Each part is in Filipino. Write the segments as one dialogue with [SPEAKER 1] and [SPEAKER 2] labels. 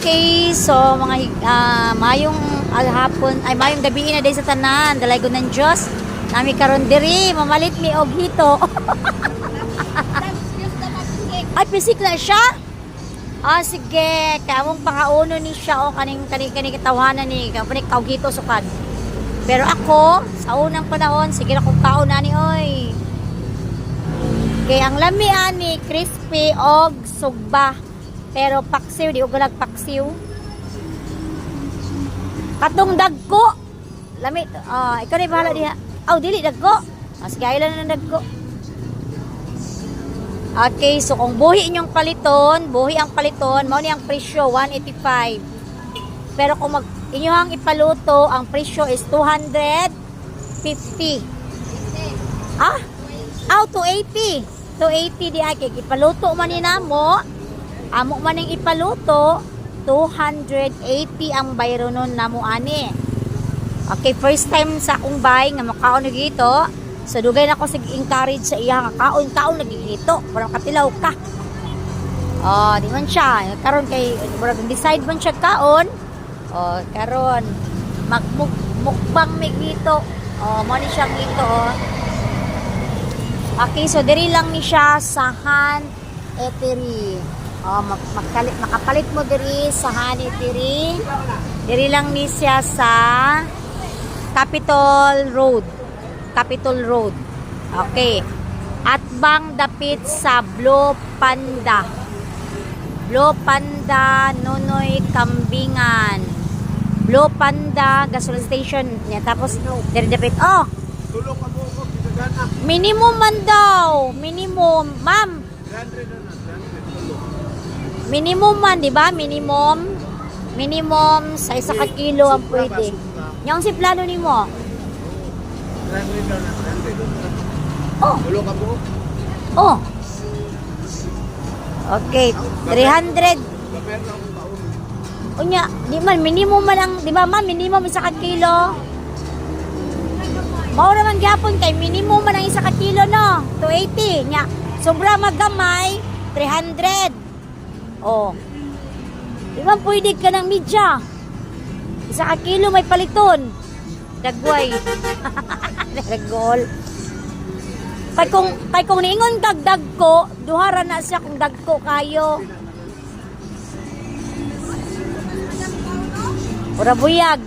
[SPEAKER 1] Okay, so mayong hapon ay mayong gabi na day sa tanan, dalay ko ng Dios. Nami karon diri, mamalit mi og hito. Ay pisik na siya. Sige, kamong pangauno ni siya o kaning katawanan ni kapanik kaog hito sukad. Pero ako sa unang panahon sige na kong kaon ani oy. Kay ang lami ani crispy og sugba. Pero paksiw, di ko nagpaksiw. Katong dagko. Lamit. Ikaw na bahala diha. Dili dagko. Sige, aylan na ng dagko. Okay, so kung buhi inyong paliton, buhi ang paliton, mao ni ang presyo, 185. Pero kung inyong ipaluto, ang presyo is 250. 280. 280 di ay. Ipaluto man ni namo. Amo man ang ipaluto, 280 ang bayro nun na mo ani. Okay, first time sa akong bay nga makaon na gito. So dugay na ko sig encourage sa iya nga kaon nagigito para makatilaw ka. Di man siya karon kay murag decide man siya kaon. Karon mukbang mi gito. Mo ni siya gito. Okay, so diri lang ni siya sa Han Eatery. Makapalit mo diri sa Honey diri. Diri lang ni siya sa Capitol Road. Okay. At bang dapit sa Blue Panda. Nonoy Kambingan. Blue Panda gasoline station niya. Tapos diri dapit.
[SPEAKER 2] Tulong ka mo ko pinagana.
[SPEAKER 1] Minimum man daw. Minimum, ma'am.
[SPEAKER 2] 100
[SPEAKER 1] Minimum man, di ba? Minimum sa 1 kilo ang pwede. Yung si plano ni mo?
[SPEAKER 2] Tulong ka mo?
[SPEAKER 1] Okay, 300. Unya, di man minimum man ang, di ba man minimum 1 kilo. Mao naman gyapon kay minimum man ang 1 kilo no, 280 nya. Sobra magamay 300. Di ba pwede ka ng media? 1 kilo may paliton. Dagway. Dagol. Kay kung niingon kag dagko, duhara na siya kung dagko kayo. Ora buyag.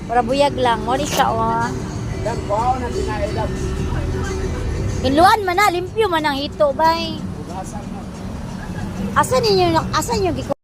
[SPEAKER 1] Ora buyag lang. Mo ni siya
[SPEAKER 2] Dan ko na dinailam.
[SPEAKER 1] Inluan man na, limpyo man ang hito bay. Asan niyo